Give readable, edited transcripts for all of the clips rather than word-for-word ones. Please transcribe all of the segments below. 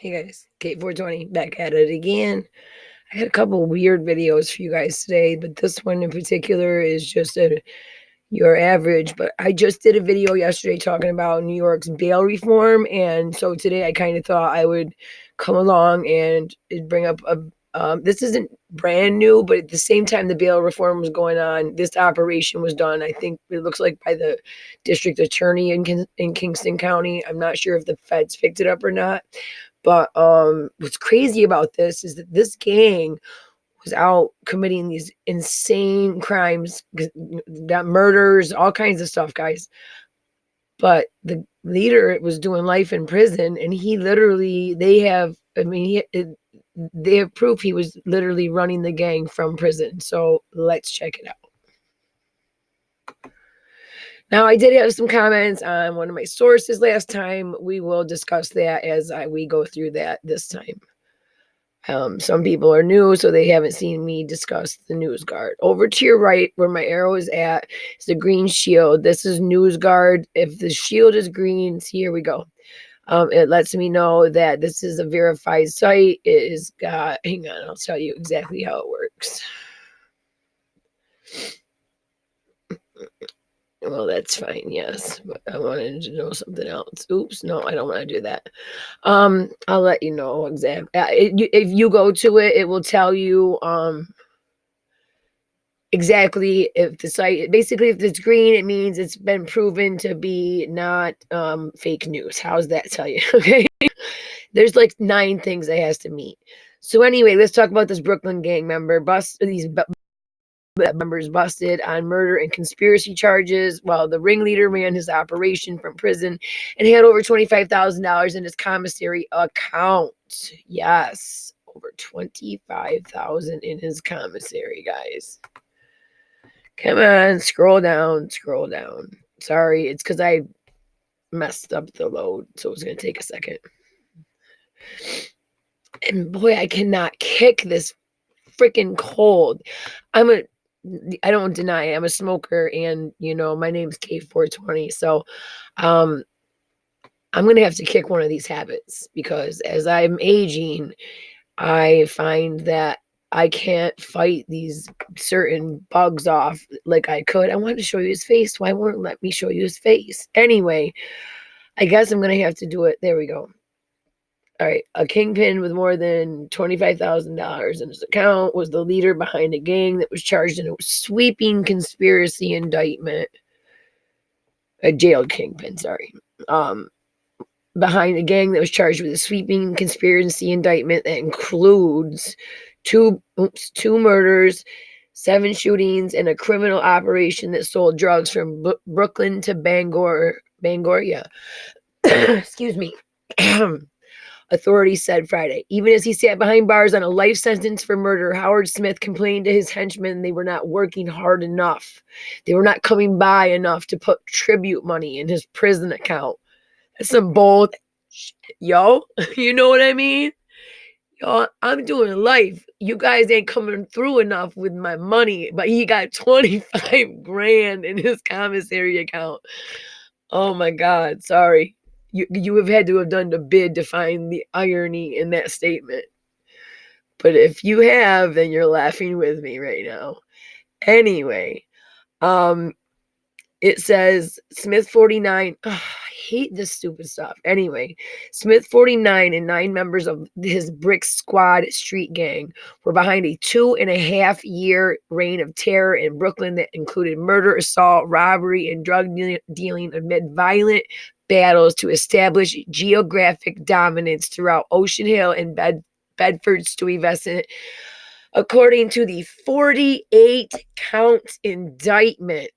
Hey guys, Kate420 back at it again. I had a couple weird videos for you guys today, but this one in particular is just your average. But I just did a video yesterday talking about New York's bail reform, and so today I kind of thought I would come along and bring up a. This isn't brand new, but at the same time the bail reform was going on, this operation was done. I think it looks like by the district attorney in Kingston County. I'm not sure if the feds picked it up or not. But what's crazy about this is that this gang was out committing these insane crimes, got murders, all kinds of stuff, guys. But the leader was doing life in prison, and he literally, they have, I mean, they have proof he was literally running the gang from prison. So let's check it out. Now, I did have some comments on one of my sources last time. We will discuss that as we go through that this time. Some people are new, so they haven't seen me discuss the news guard. Over to your right, where my arrow is at, is the green shield. This is news guard. If the shield is green, see, here we go. It lets me know that this is a verified site. It is got, hang on, I'll tell you exactly how it works. Well, that's fine, yes, but I wanted to know something else. Oops, no, I don't want to do that. I'll let you know exactly. If you go to it, it will tell you exactly if the site, basically if it's green, it means it's been proven to be not fake news. How's that tell you? Okay. There's like 9 things it has to meet. So anyway, let's talk about this Brooklyn gang member. These members busted on murder and conspiracy charges while the ringleader ran his operation from prison and had over $25,000 in his commissary account. Yes, over $25,000 in his commissary, guys. Come on, scroll down, scroll down. Sorry, it's because I messed up the load, so it's going to take a second. And boy, I cannot kick this freaking cold. I don't deny it. I'm a smoker, and my name's Kate420. So I'm gonna have to kick one of these habits because as I'm aging, I find that I can't fight these certain bugs off like I could. I wanted to show you his face. Why won't it let me show you his face? Anyway, I guess I'm gonna have to do it. There we go. All right, a kingpin with more than $25,000 in his account was the leader behind a gang that was charged in a sweeping conspiracy indictment. A jailed kingpin, sorry. Behind a gang that was charged with a sweeping conspiracy indictment that includes two murders, 7 shootings, and a criminal operation that sold drugs from Brooklyn to Bangor, yeah. Excuse me. Authorities said Friday. Even as he sat behind bars on a life sentence for murder, Howard Smith complained to his henchmen they were not working hard enough. They were not coming by enough to put tribute money in his prison account. That's some bold shit, yo. You know what I mean? Yo, I'm doing life. You guys ain't coming through enough with my money, but he got 25 grand in his commissary account. Oh my God, sorry. You have had to have done the bid to find the irony in that statement. But if you have, then you're laughing with me right now. Anyway, it says Smith 49. Oh, I hate this stupid stuff. Anyway, Smith 49 and 9 members of his BrickSquad street gang were behind a 2.5-year reign of terror in Brooklyn that included murder, assault, robbery, and drug dealing amid violent battles to establish geographic dominance throughout Ocean Hill and Bedford Stuyvesant. According to the 48-count indictment,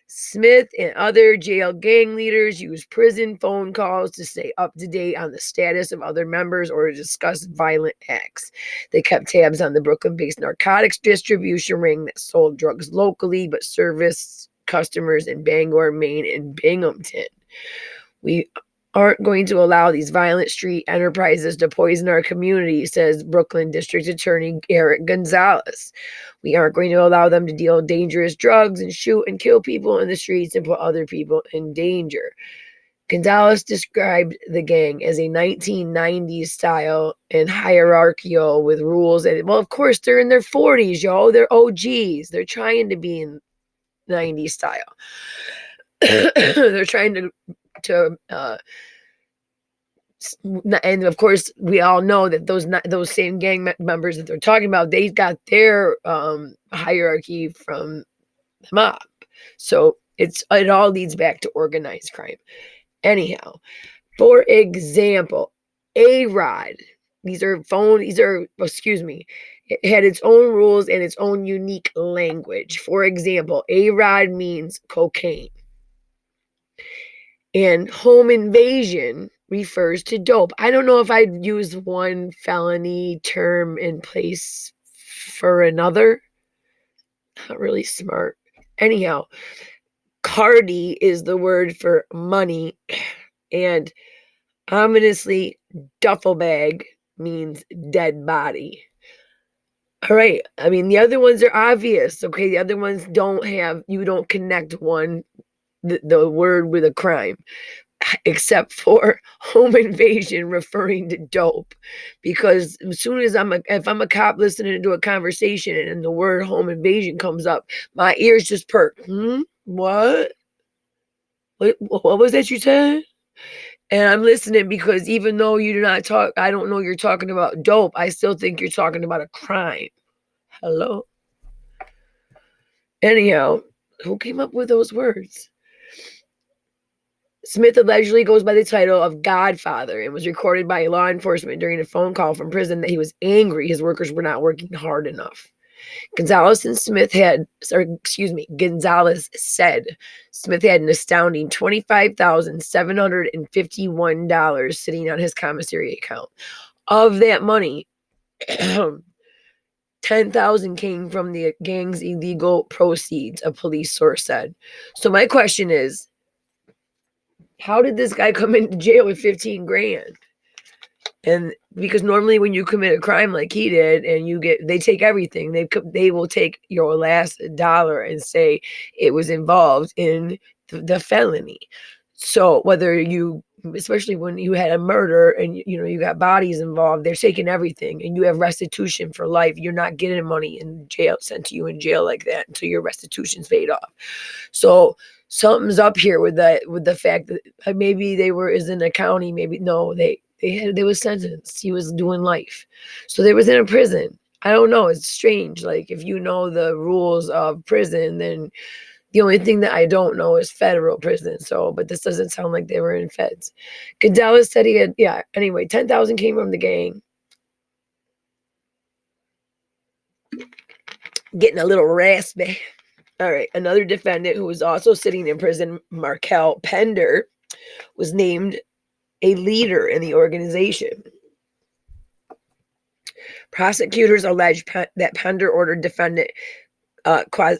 Smith and other jail gang leaders used prison phone calls to stay up to date on the status of other members or to discuss violent acts. They kept tabs on the Brooklyn-based narcotics distribution ring that sold drugs locally but serviced customers in Bangor, Maine, and Binghamton. We aren't going to allow these violent street enterprises to poison our community, says Brooklyn District Attorney Eric Gonzalez. We aren't going to allow them to deal dangerous drugs and shoot and kill people in the streets and put other people in danger. Gonzalez described the gang as a 1990s style and hierarchical with rules. And well, of course, they're in their 40s, y'all. They're OGs. They're trying to be in 90s style. They're trying to and of course, we all know that those same gang members that they're talking about, they got their hierarchy from the mob. So it all leads back to organized crime. Anyhow, for example, A-Rod. It had its own rules and its own unique language. For example, A-Rod means cocaine. And home invasion refers to dope. I don't know if I'd use one felony term in place for another. Not really smart. Anyhow, Cardi is the word for money, and ominously, duffel bag means dead body. All right. I mean, the other ones are obvious. Okay. The other ones you don't connect the word with a crime, except for home invasion referring to dope. Because as soon as if I'm a cop listening to a conversation and the word home invasion comes up, my ears just perk. What? What was that you said? And I'm listening because even though you do not talk, I don't know you're talking about dope. I still think you're talking about a crime. Hello? Anyhow, who came up with those words? Smith allegedly goes by the title of Godfather and was recorded by law enforcement during a phone call from prison that he was angry his workers were not working hard enough. Gonzalez said Smith had an astounding $25,751 sitting on his commissary account. Of that money, 10,000 came from the gang's illegal proceeds, a police source said. So my question is, how did this guy come into jail with 15 grand? And because normally when you commit a crime like he did and they take everything, they will take your last dollar and say it was involved in the felony. So especially when you had a murder and you got bodies involved, they're taking everything and you have restitution for life. You're not getting money in jail sent to you in jail like that until your restitution's paid off. So something's up here with the fact that maybe they were is in a county, maybe no, they was sentenced. He was doing life. So they was in a prison. I don't know. It's strange. Like if you know the rules of prison, then the only thing that I don't know is federal prison. So, but this doesn't sound like they were in feds. Gonzalez said anyway, 10,000 came from the gang. Getting a little raspy. All right. Another defendant who was also sitting in prison, Markel Pender, was named a leader in the organization. Prosecutors allege that Pender ordered defendant Kazir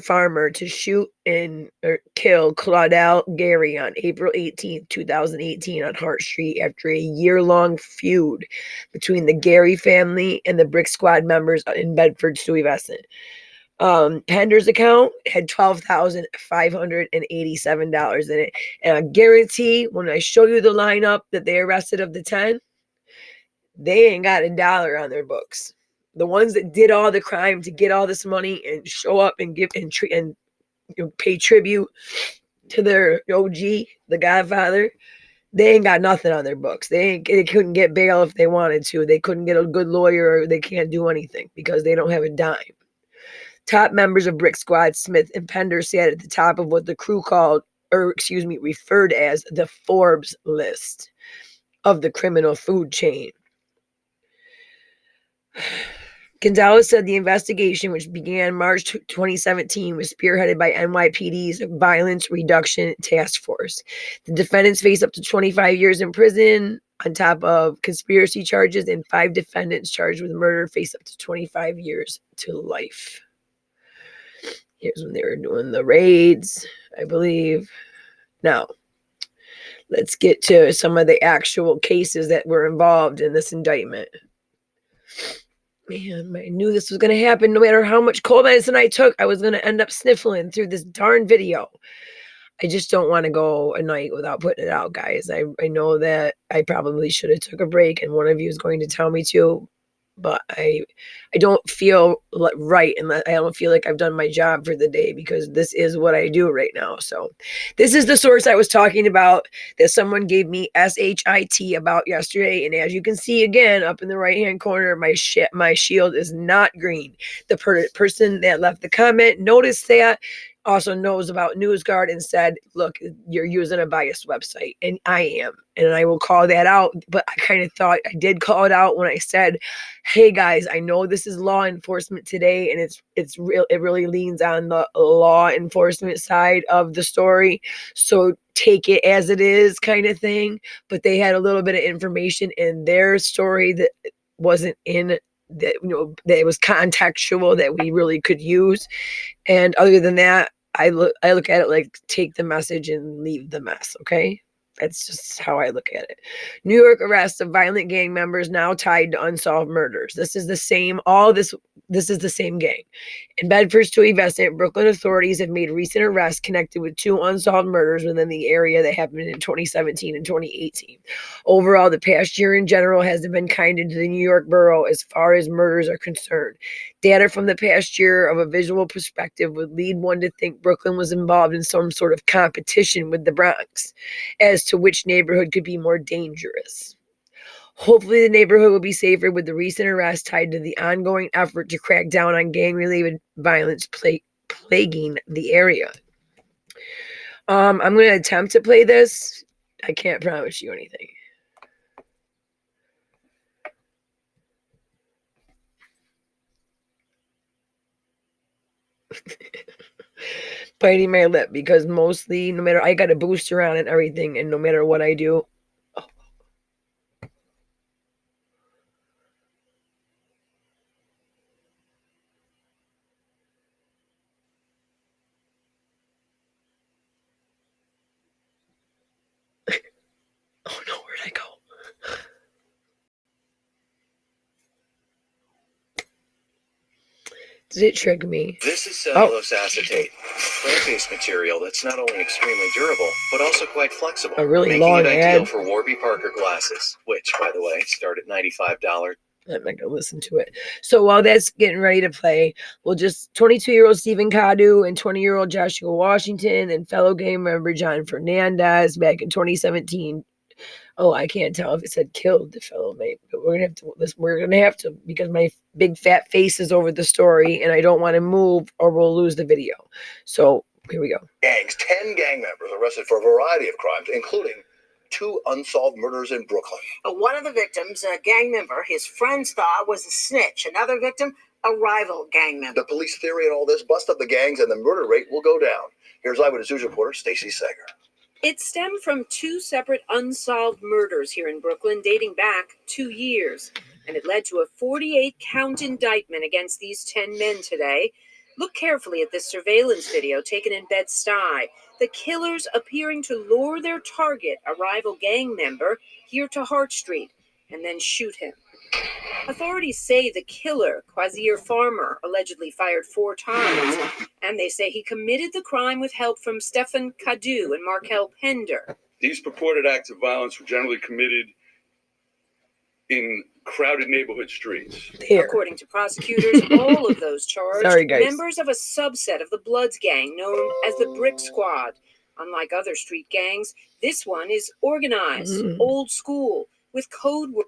Farmer to shoot or kill Claudel Gary on April 18, 2018 on Hart Street after a year-long feud between the Gary family and the BrickSquad members in Bedford Stuyvesant. Pender's account had $12,587 in it. And I guarantee when I show you the lineup that they arrested of the 10, they ain't got $1 on their books. The ones that did all the crime to get all this money and show up and give and pay tribute to their OG, the Godfather, they ain't got nothing on their books. They couldn't get bail if they wanted to. They couldn't get a good lawyer, or they can't do anything because they don't have a dime. Top members of BrickSquad, Smith and Pender, sat at the top of what the crew referred as the Forbes list of the criminal food chain. Gonzalez said the investigation, which began March 2017, was spearheaded by NYPD's Violence Reduction Task Force. The defendants face up to 25 years in prison on top of conspiracy charges, and 5 defendants charged with murder face up to 25 years to life. Here's when they were doing the raids, I believe. Now, let's get to some of the actual cases that were involved in this indictment. Man, I knew this was going to happen. No matter how much cold medicine I took, I was going to end up sniffling through this darn video. I just don't wanna go a night without putting it out, guys. I know that I probably should have took a break, and one of you is going to tell me to, but I don't feel right, and I don't feel like I've done my job for the day because this is what I do right now. So this is the source I was talking about that someone gave me SHIT about yesterday, and as you can see again up in the right-hand corner, my shield is not green. The person that left the comment noticed that, also knows about NewsGuard, and said, look, you're using a biased website, and I am, and I will call that out. But I kind of thought I did call it out when I said, hey guys, I know this is law enforcement today, and it really leans on the law enforcement side of the story, so take it as it is, kind of thing. But they had a little bit of information in their story that wasn't in that, that was contextual that we really could use. And other than that, I look at it like take the message and leave the mess, okay? That's just how I look at it. New York arrests of violent gang members now tied to unsolved murders. This is the same, this is the same gang. In Bedford's to West, Brooklyn authorities have made recent arrests connected with 2 unsolved murders within the area that happened in 2017 and 2018. Overall, the past year in general hasn't been kind to the New York borough as far as murders are concerned. Data from the past year of a visual perspective would lead one to think Brooklyn was involved in some sort of competition with the Bronx as to which neighborhood could be more dangerous. Hopefully, the neighborhood will be safer with the recent arrest tied to the ongoing effort to crack down on gang-related violence plaguing the area. I'm going to attempt to play this. I can't promise you anything. Biting my lip because mostly, no matter, I got a booster on and everything, and no matter what I do, oh no, where'd I go? Did it trick me? This is cellulose acetate, plant-based material that's not only extremely durable, but also quite flexible, A really making long it ideal ad. for Warby Parker glasses, which, by the way, start at $95. I'm not gonna listen to it. So while that's getting ready to play, we'll just 22-year-old Stephen Cadu and 20-year-old Joshua Washington and fellow gang member John Fernandez back in 2017. Oh, I can't tell if it said killed the fellow mate, but we're gonna have to because my big fat face is over the story and I don't want to move or we'll lose the video. So here we go. Gangs, 10 gang members arrested for a variety of crimes, including 2 unsolved murders in Brooklyn. One of the victims, a gang member, his friends thought was a snitch. Another victim, a rival gang member. The police theory in all this: bust up the gangs and the murder rate will go down. Here's Eyewitness News reporter Stacey Sager. It stemmed from 2 separate unsolved murders here in Brooklyn dating back 2 years, and it led to a 48-count indictment against these 10 men today. Look carefully at this surveillance video taken in Bed-Stuy. The killers appearing to lure their target, a rival gang member, here to Hart Street, and then shoot him. Authorities say the killer, Quasier Farmer, allegedly fired 4 times, and they say he committed the crime with help from Stephen Cadu and Markel Pender. These purported acts of violence were generally committed in crowded neighborhood streets. There. According to prosecutors, all of those charged members of a subset of the Bloods gang known as the BrickSquad. Unlike other street gangs, this one is organized, old school, with code words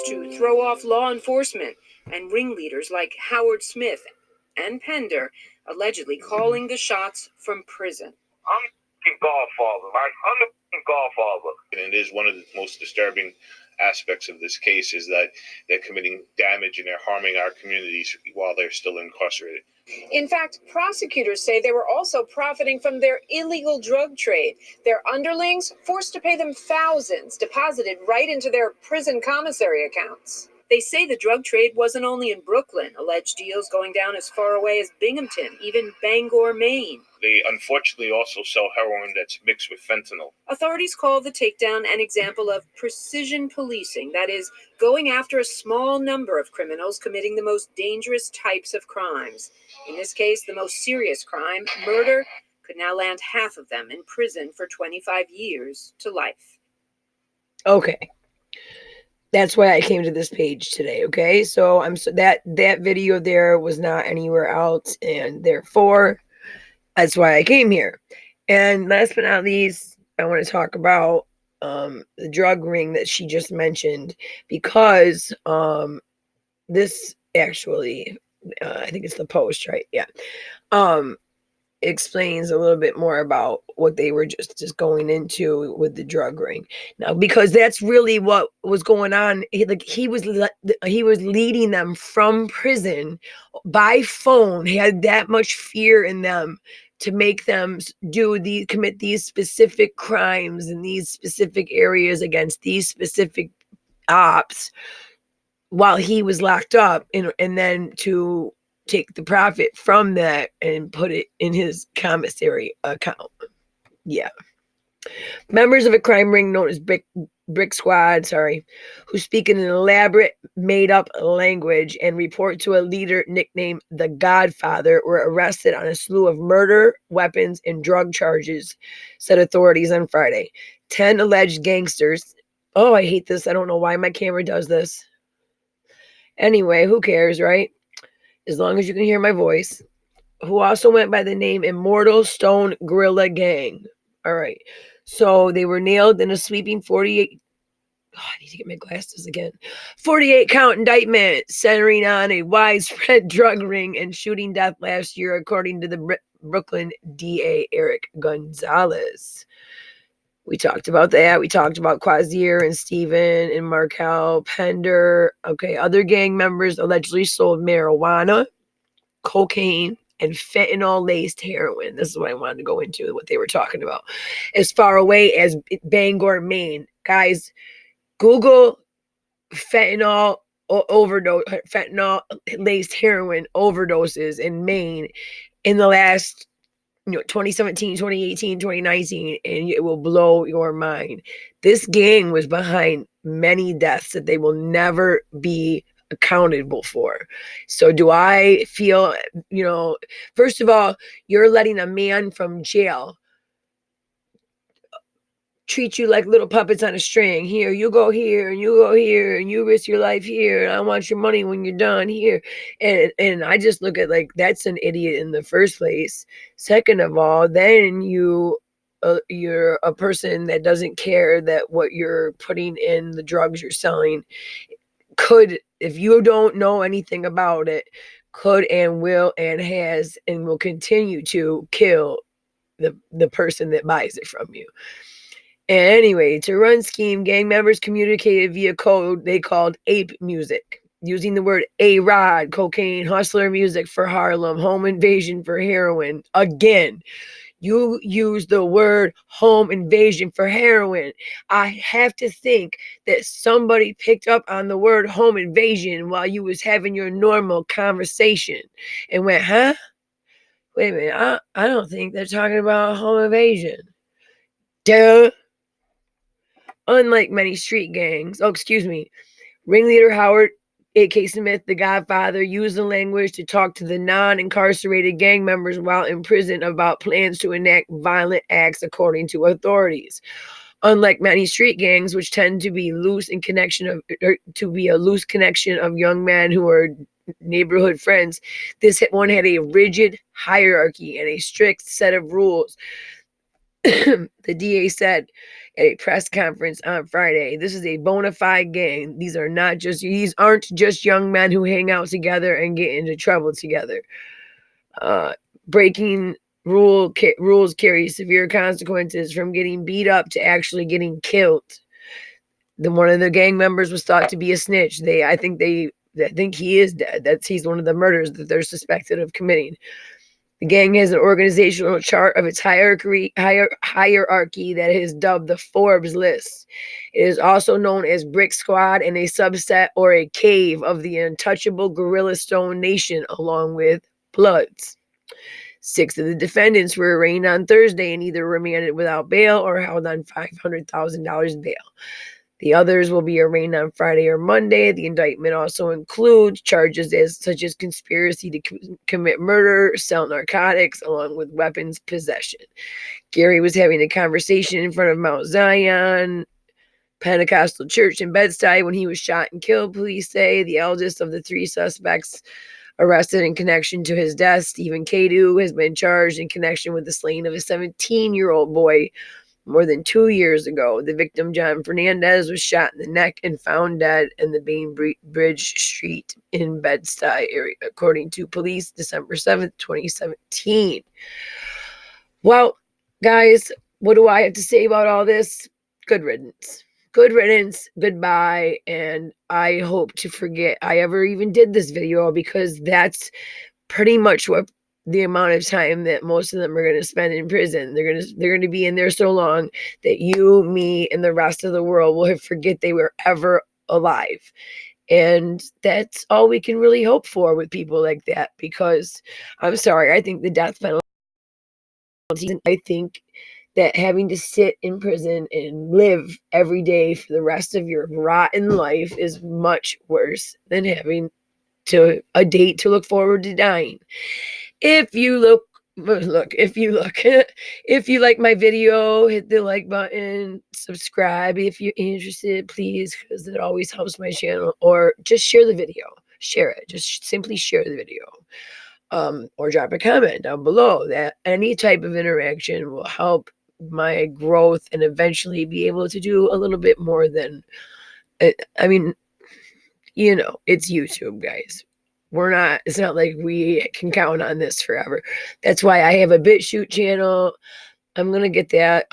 to throw off law enforcement, and ringleaders like Howard Smith and Pender allegedly calling the shots from prison. I'm the Godfather, right? I'm the Godfather. And it is one of the most disturbing aspects of this case is that they're committing damage and they're harming our communities while they're still incarcerated. In fact, prosecutors say they were also profiting from their illegal drug trade. Their underlings forced to pay them thousands deposited right into their prison commissary accounts. They say the drug trade wasn't only in Brooklyn, alleged deals going down as far away as Binghamton, even Bangor, Maine. They unfortunately also sell heroin that's mixed with fentanyl. Authorities call the takedown an example of precision policing, that is, going after a small number of criminals committing the most dangerous types of crimes. In this case, the most serious crime, murder, could now land half of them in prison for 25 years to life. Okay. That's why I came to this page today, okay? So that video there was not anywhere else, and therefore that's why I came here. And last but not least, I want to talk about the drug ring that she just mentioned, because this actually I think it's the Post, right? Yeah. Explains a little bit more about what they were just going into with the drug ring. Now, because that's really what was going on. He was leading them from prison by phone. He had that much fear in them to make them commit these specific crimes in these specific areas against these specific ops while he was locked up, and then to take the profit from that and put it in his commissary account. Yeah. Members of a crime ring known as BrickSquad, who speak in an elaborate, made-up language and report to a leader nicknamed the Godfather, were arrested on a slew of murder, weapons, and drug charges, said authorities on Friday. 10 alleged gangsters. Oh, I hate this. I don't know why my camera does this. Anyway, who cares, right? As long as you can hear my voice. Who also went by the name Immortal Stone Gorilla Gang. All right. So they were nailed in a sweeping 48. Oh, I need to get my glasses again. 48 count indictment centering on a widespread drug ring and shooting death last year, according to the Brooklyn DA Eric Gonzalez. We talked about that. We talked about Quasier and Steven and Markel Pender. Okay, other gang members allegedly sold marijuana, cocaine, and fentanyl-laced heroin. This is what I wanted to go into, what they were talking about. As far away as Bangor, Maine. Guys, Google fentanyl fentanyl-laced heroin overdoses in Maine in the last 2017, 2018, 2019, and it will blow your mind. This gang was behind many deaths that they will never be accountable for. So do I feel, first of all, you're letting a man from jail treat you like little puppets on a string. Here, you go here, and you go here, and you risk your life here, and I want your money when you're done here. And I just look at, like, that's an idiot in the first place. Second of all, then you're a person that doesn't care that what you're putting in the drugs you're selling could, if you don't know anything about it, could and will and has and will continue to kill the person that buys it from you. Anyway, to run scheme, gang members communicated via code they called ape music, using the word A-Rod, cocaine, hustler music for Harlem, home invasion for heroin. Again, you use the word home invasion for heroin. I have to think that somebody picked up on the word home invasion while you was having your normal conversation and went, huh? Wait a minute, I don't think they're talking about home invasion. Duh. Unlike many street gangs, ringleader Howard A.K. Smith, the Godfather, used the language to talk to the non-incarcerated gang members while in prison about plans to enact violent acts, according to authorities. Unlike many street gangs, which tend to be a loose connection of young men who are neighborhood friends, this one had a rigid hierarchy and a strict set of rules. The DA said at a press conference on Friday, this is a bona fide gang. These aren't just young men who hang out together and get into trouble together. Breaking rules carry severe consequences, from getting beat up to actually getting killed. One of the gang members was thought to be a snitch. I think he is dead. He's one of the murders that they're suspected of committing. The gang has an organizational chart of its hierarchy that is dubbed the Forbes list. It is also known as BrickSquad and a subset or a cave of the untouchable Gorilla Stone Nation, along with Bloods. 6 of the defendants were arraigned on Thursday and either remanded without bail or held on $500,000 bail. The others will be arraigned on Friday or Monday. The indictment also includes charges such as conspiracy to commit murder, sell narcotics, along with weapons possession. Gary was having a conversation in front of Mount Zion Pentecostal Church in Bed-Stuy when he was shot and killed, police say. The eldest of the 3 suspects arrested in connection to his death, Stephen Cadu, has been charged in connection with the slaying of a 17-year-old boy more than 2 years ago. The victim, John Fernandez, was shot in the neck and found dead in the Bainbridge Street in Bed-Stuy area, according to police, December 7th, 2017. Well, guys, what do I have to say about all this? Good riddance. Good riddance, goodbye, and I hope to forget I ever even did this video, because that's pretty much what the amount of time that most of them are going to spend in prison. They're going to be in there so long that you, me, and the rest of the world will forget they were ever alive. And that's all we can really hope for with people like that, because I'm sorry, I think the death penalty, I think that having to sit in prison and live every day for the rest of your rotten life is much worse than having a date to look forward to dying. If you like my video, hit the like button, subscribe if you're interested, please, because it always helps my channel, or just share the video. Share it. Just simply share the video. Or drop a comment down below. That any type of interaction will help my growth and eventually be able to do a little bit more than, I mean, it's YouTube, guys. It's not like we can count on this forever. That's why I have a BitChute channel. I'm going to get that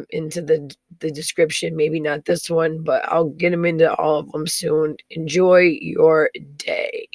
into the description. Maybe not this one, but I'll get them into all of them soon. Enjoy your day.